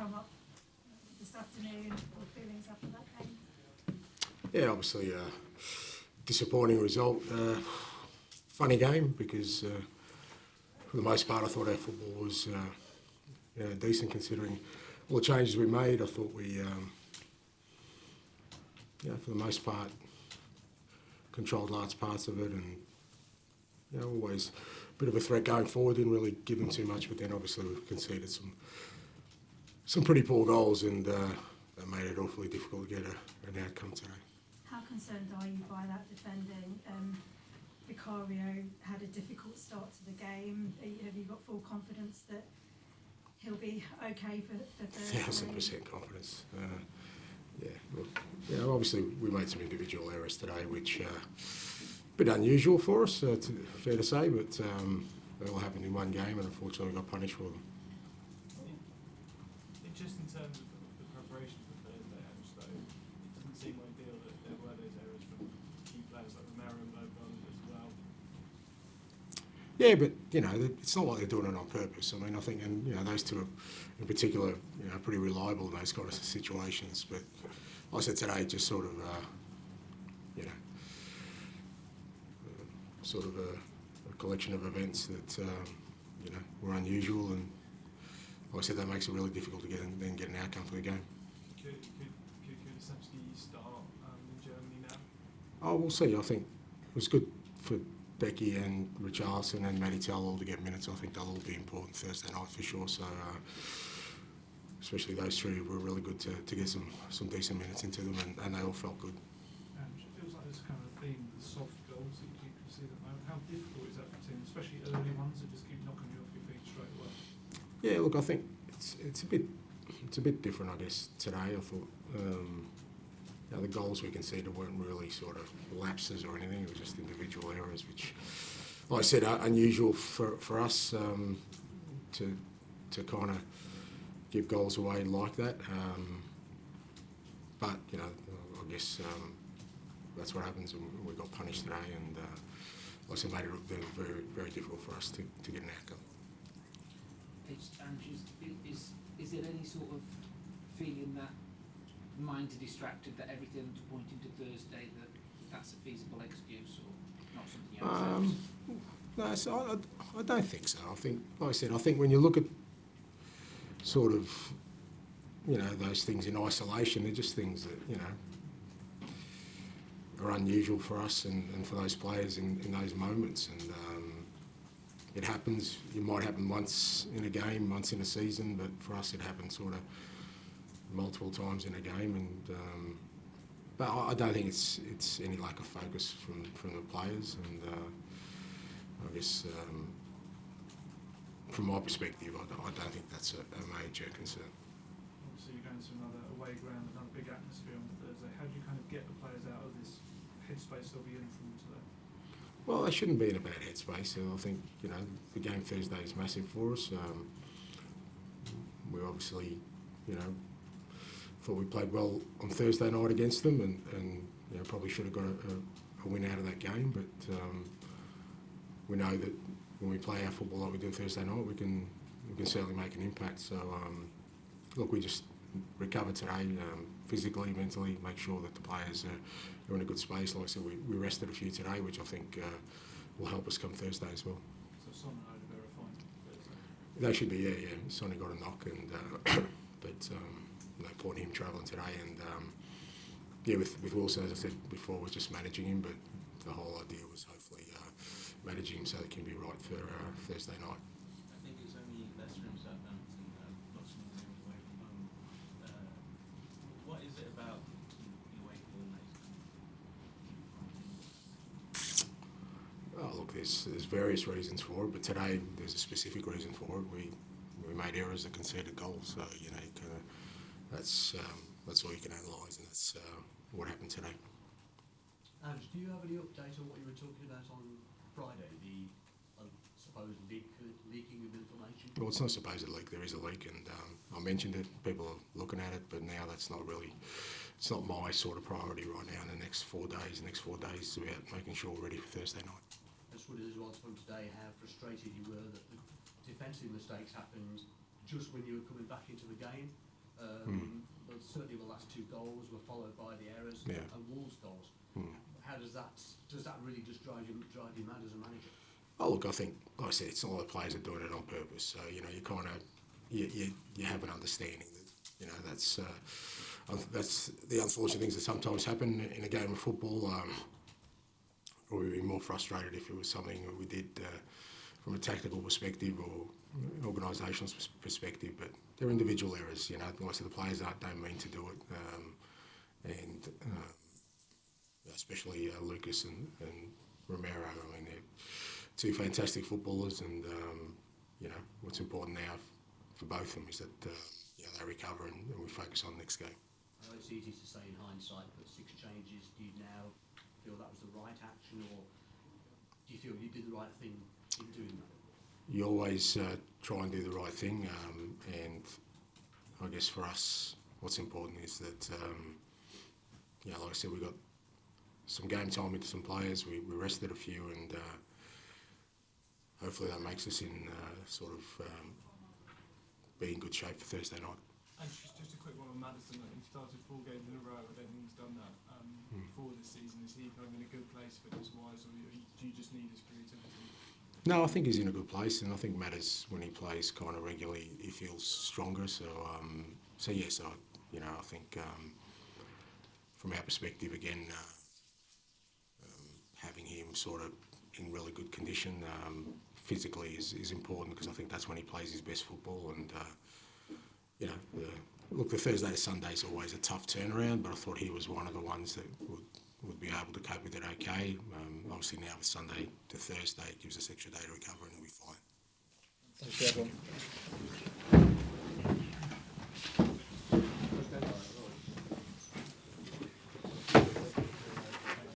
sum up this afternoon, your feelings after that game? Yeah, obviously disappointing result. Funny game because for the most part I thought our football was decent considering all the changes we made. I thought we, for the most part, controlled large parts of it, and always a bit of a threat going forward. Didn't really give them too much, but then obviously we conceded some pretty poor goals, and that made it awfully difficult to get an outcome today. How concerned are you by that defending? Vicario had a difficult start to the game. Have you got full confidence that he'll be okay for Thursday? 1,000% confidence. Obviously we made some individual errors today, which a bit unusual for us, fair to say, but they all happened in one game, and unfortunately we got punished for them. Just in terms of the preparation for Thursday, though, it doesn't seem ideal that there were those errors from key players like Romero and Logan as well. Yeah, but it's not like they're doing it on purpose. I mean, I think, and those two in particular, are pretty reliable in those kind of situations. But like I said today, just sort of, a collection of events that were unusual, and like I said, that makes it really difficult to get an outcome for the game. Could essentially start in Germany now? Oh, we'll see. I think it was good for Becky and Richarlison and Matty Tell all to get minutes. I think they'll all be important Thursday night for sure. So, especially those three were really good to get some decent minutes into them, and they all felt good. It feels like there's kind of a theme, the soft goals that you can see at the moment. How difficult is that for teams, especially early ones that just keep knocking you off your feet straight away? Yeah, look, I think it's a bit different, I guess, today. I thought the goals we conceded weren't really sort of lapses or anything. It was just individual errors, which, like I said, are unusual for us to kind of give goals away like that. But I guess that's what happens, and we got punished today, and like I said, made it look very, very difficult for us to get an outcome. Is there any sort of feeling that mind are distracted, that everything's pointing to Thursday, that's a feasible excuse, or not something else? No, I don't think so. I think, like I said, when you look at sort of, those things in isolation, they're just things that, are unusual for us and for those players in those moments. And it happens. It might happen once in a game, once in a season, but for us it happens sort of multiple times in a game. And but I don't think it's any lack of focus from the players. And I guess from my perspective, I don't think that's a major concern. Obviously, you're going to another away ground, another big atmosphere on Thursday. How do you kind of get the players out of this headspace they'll be in from today? Well, they shouldn't be in a bad headspace. I think the game Thursday is massive for us. We obviously, thought we played well on Thursday night against them, and probably should have got a win out of that game. But we know that when we play our football like we do Thursday night, we can certainly make an impact. So look, we just recover today, physically, mentally, make sure that the players are in a good space. Like I said, we rested a few today, which I think will help us come Thursday as well. So Son and Odegaard are fine Thursday? They should be, yeah. Sonny got a knock, and but no point in him travelling today. And with Wilson, as I said before, was just managing him, but the whole idea was hopefully managing him so it can be right for Thursday night. I think it's only Leicester and Southampton, lots of games away from home. What is it about the away form that Oh, look, there's various reasons for it, but today there's a specific reason for it. We made errors that conceded goals, so that's all you can analyse, and that's what happened today. Ange, do you have any update on what you were talking about on Friday, the supposed leaking of information? Well, it's not supposed to leak. There is a leak, and I mentioned it. People are looking at it, but now it's not my sort of priority right now in the next 4 days. The next 4 days is about making sure we're ready for Thursday night. I just wondered as well from today how frustrated you were that the defensive mistakes happened just when you were coming back into the game, But certainly the last two goals were followed by the errors Yeah. and Wolves goals. Mm. How does that really just drive you mad as a manager? Oh, look, I think, like I said, it's not all the players are doing it on purpose. So, you know, you kind of, you have an understanding that, you know, that's the unfortunate things that sometimes happen in a game of football. We'd be more frustrated if it was something that we did from a tactical perspective or organisational perspective, but they're individual errors, you know. Most of the players don't mean to do it. Especially Lucas and Romero. I mean, they're two fantastic footballers, and you know, what's important now for both of them is that you know, they recover and we focus on the next game. I know it's easy to say in hindsight, but 6 changes, do you now feel that was the right action, or do you feel you did the right thing in doing that? You always try and do the right thing, and I guess for us, what's important is that you know, like I said, we got some game time into some players. We rested a few, and hopefully that makes us in sort of be in good shape for Thursday night. And just a quick one on Maddison. He started 4 games in a row. I don't think he's done that before this season. Is he kind of in a good place fitness-wise, or do you just need his creativity? No, I think he's in a good place, and I think Matters, when he plays kind of regularly, he feels stronger. So, yes, you know, I think from our perspective, again, having him sort of in really good condition physically is important, because I think that's when he plays his best football. And you know, look, the Thursday to Sunday is always a tough turnaround, but I thought he was one of the ones that would be able to cope with it okay. Obviously now with Sunday to Thursday, it gives us extra day to recover and he'll be fine. Thank you, everyone.